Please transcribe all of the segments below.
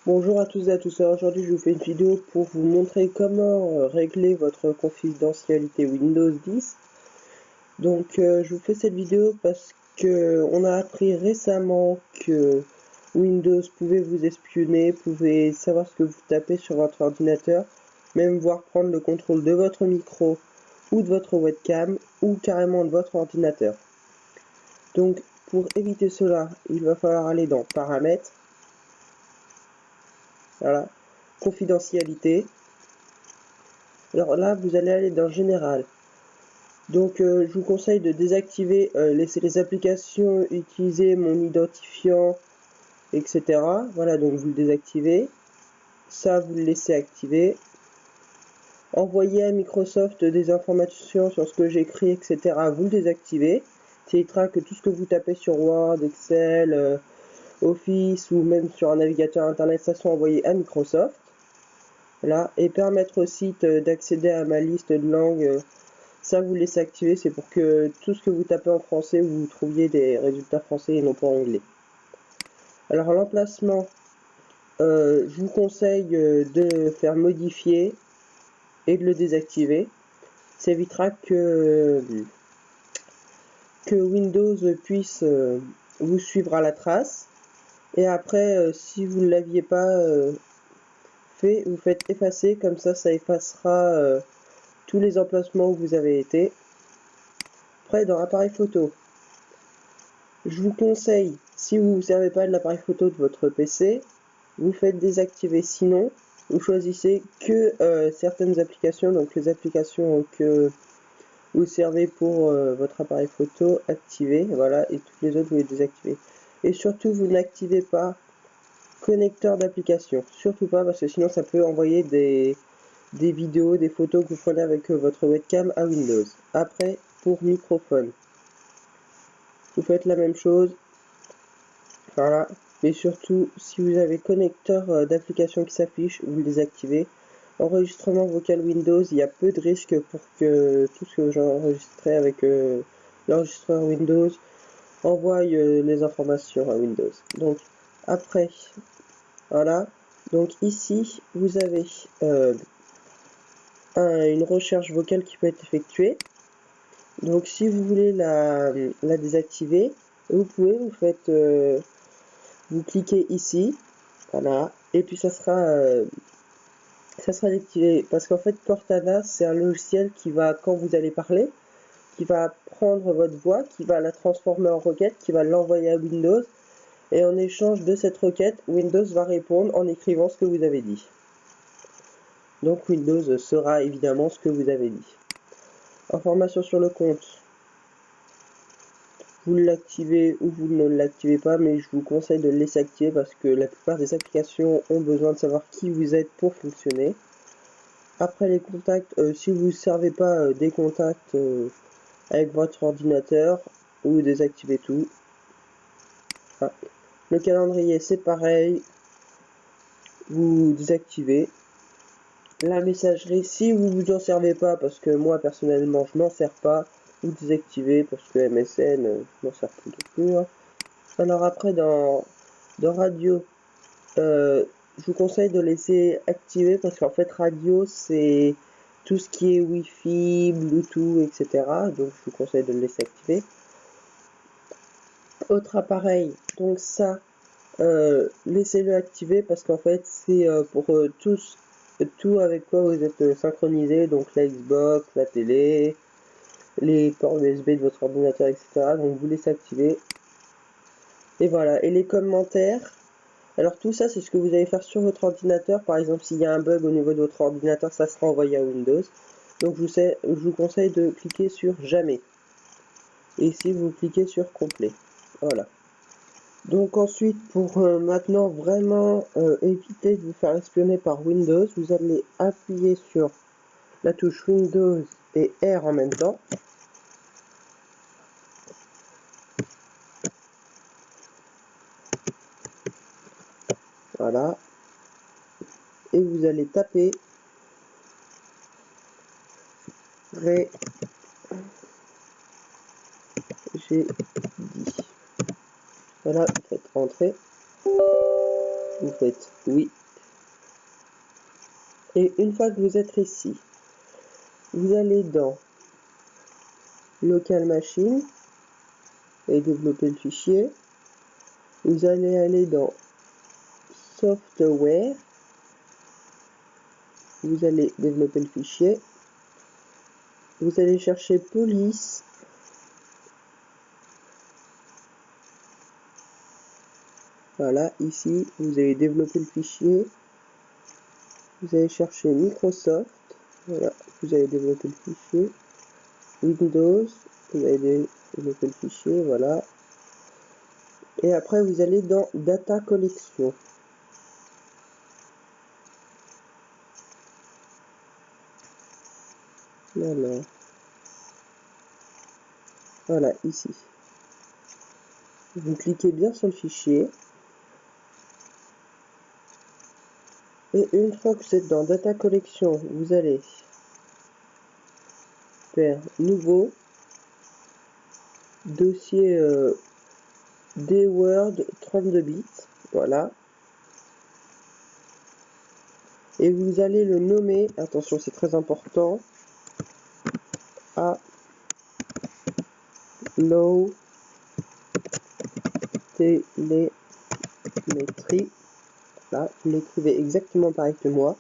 Bonjour à tous et à tous, aujourd'hui je vous fais une vidéo pour vous montrer comment régler votre confidentialité Windows 10. Donc je vous fais cette vidéo parce que on a appris récemment que Windows pouvait vous espionner, pouvait savoir ce que vous tapez sur votre ordinateur, même voir prendre le contrôle de votre micro ou de votre webcam ou carrément de votre ordinateur. Donc pour éviter cela, il va falloir aller dans Paramètres. Voilà, confidentialité. Alors là, vous allez aller dans Général. Donc, je vous conseille de désactiver les applications, utiliser mon identifiant, etc. Voilà, donc vous le désactivez. Ça, vous le laissez activer. Envoyer à Microsoft des informations sur ce que j'écris, etc. Vous le désactivez. Ça évitera que tout ce que vous tapez sur Word, Excel, Office ou même sur un navigateur internet, ça soit envoyé à Microsoft. Là, et permettre au site d'accéder à ma liste de langues, ça vous laissez activer, c'est pour que tout ce que vous tapez en français, vous trouviez des résultats français et non pas anglais. Alors l'emplacement, je vous conseille de le faire modifier et de le désactiver. Ça évitera que Windows puisse vous suivre à la trace. Et après, si vous ne l'aviez pas fait, vous faites effacer, comme ça effacera tous les emplacements où vous avez été. Après, dans l'appareil photo, je vous conseille, si vous ne servez pas de l'appareil photo de votre PC, vous faites désactiver. Sinon, vous choisissez que certaines applications, donc les applications que vous servez pour votre appareil photo, activées, voilà, et toutes les autres vous les désactivez. Et surtout, vous n'activez pas connecteur d'application, surtout pas, parce que sinon ça peut envoyer des vidéos, des photos que vous prenez avec votre webcam à Windows. Après, pour microphone, vous faites la même chose, voilà, et surtout si vous avez connecteur d'application qui s'affiche, vous le désactivez. Enregistrement vocal Windows, il y a peu de risques pour que tout ce que j'ai enregistré avec l'enregistreur Windows envoie les informations à Windows. Donc après, voilà, donc ici vous avez une recherche vocale qui peut être effectuée. Donc si vous voulez la désactiver, vous pouvez, vous cliquez ici, voilà, et puis ça sera désactivé, parce qu'en fait Cortana c'est un logiciel qui va, quand vous allez parler, qui va prendre votre voix, qui va la transformer en requête, qui va l'envoyer à Windows, et en échange de cette requête, Windows va répondre en écrivant ce que vous avez dit. Donc Windows saura évidemment ce que vous avez dit. Information sur le compte. Vous l'activez ou vous ne l'activez pas, mais je vous conseille de le laisser activer parce que la plupart des applications ont besoin de savoir qui vous êtes pour fonctionner. Après les contacts, si vous ne servez pas des contacts avec votre ordinateur, vous désactivez tout. Ah. Le calendrier c'est pareil, vous désactivez. La messagerie, si vous vous en servez pas, parce que moi personnellement je m'en sers pas, vous désactivez parce que MSN je m'en sers plus. Hein. Alors après dans radio, je vous conseille de laisser activer parce qu'en fait radio c'est tout ce qui est Wi-Fi, Bluetooth, etc. Donc je vous conseille de le laisser activer. Autre appareil, donc ça, laissez-le activer parce qu'en fait c'est pour tout avec quoi vous êtes synchronisé, donc la Xbox, la télé, les ports USB de votre ordinateur, etc. Donc vous laissez activer. Et voilà, et les commentaires, alors tout ça c'est ce que vous allez faire sur votre ordinateur. Par exemple s'il y a un bug au niveau de votre ordinateur, ça sera envoyé à Windows. Donc je vous conseille de cliquer sur jamais. Et ici vous cliquez sur complet. Voilà. Donc ensuite, pour maintenant vraiment éviter de vous faire espionner par Windows, vous allez appuyer sur la touche Windows et R en même temps. Voilà. et vous allez taper Ré j'ai dit. Voilà, vous faites entrer, vous faites oui. Et une fois que vous êtes ici, vous allez dans Local Machine et développer le fichier. Vous allez aller dans Software, vous allez développer le fichier. Vous allez chercher Police. Voilà, ici, vous allez développer le fichier. Vous allez chercher Microsoft. Voilà, vous allez développer le fichier. Windows, vous allez développer le fichier, voilà. Et après, vous allez dans Data Collection. Alors, voilà, ici. Vous cliquez bien sur le fichier. Et une fois que vous êtes dans Data Collection, vous allez faire Nouveau, dossier D-Word 32 bits, voilà. Et vous allez le nommer, attention c'est très important, à Low Télémétrie. Là, vous l'écrivez exactement pareil que moi.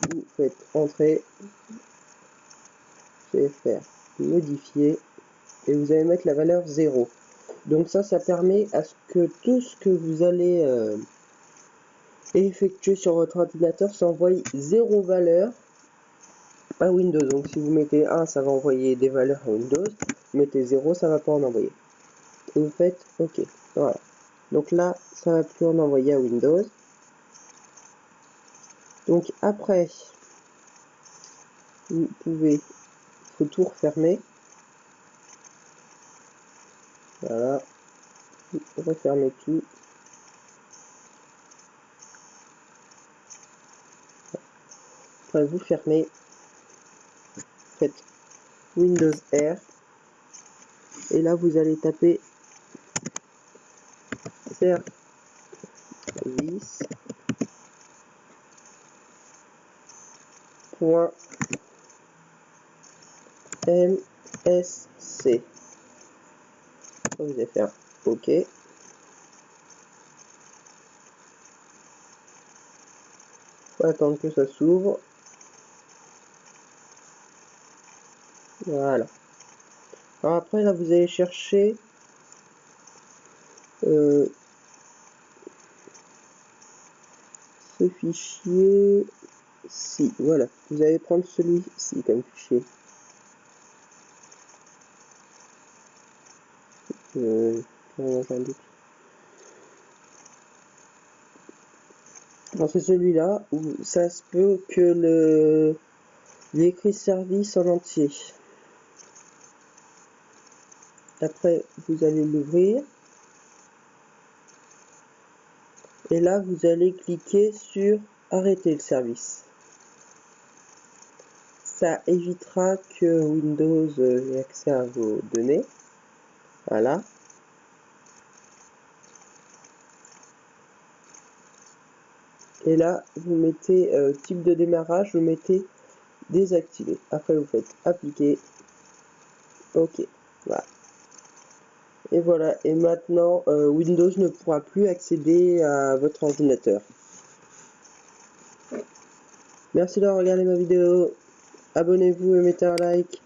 Vous faites entrer, vous allez faire modifier et vous allez mettre la valeur 0. Donc ça permet à ce que tout ce que vous allez effectuer sur votre ordinateur s'envoie 0 valeur à Windows. Donc si vous mettez 1, ça va envoyer des valeurs à Windows. Vous mettez 0, ça va pas en envoyer. Et vous faites OK. Voilà. Donc là, ça va plus en envoyer à Windows. Donc après, vous pouvez, faut tout refermer. Voilà. Vous refermez tout. Après, vous fermez. Faites Windows R. Et là, vous allez taper service .msc. Vous allez faire OK. On va attendre que ça s'ouvre. Voilà. Alors après, là, vous allez chercher ce fichier. Si, voilà. Vous allez prendre celui-ci comme fichier. C'est celui-là où ça se peut que l'écrit service en entier. Après, vous allez l'ouvrir. Et là, vous allez cliquer sur arrêter le service. Ça évitera que Windows ait accès à vos données. Voilà. Et là, vous mettez type de démarrage, vous mettez désactiver. Après, vous faites appliquer. OK. Voilà. Et voilà. Et maintenant, Windows ne pourra plus accéder à votre ordinateur. Merci d'avoir regardé ma vidéo. Abonnez-vous et mettez un like.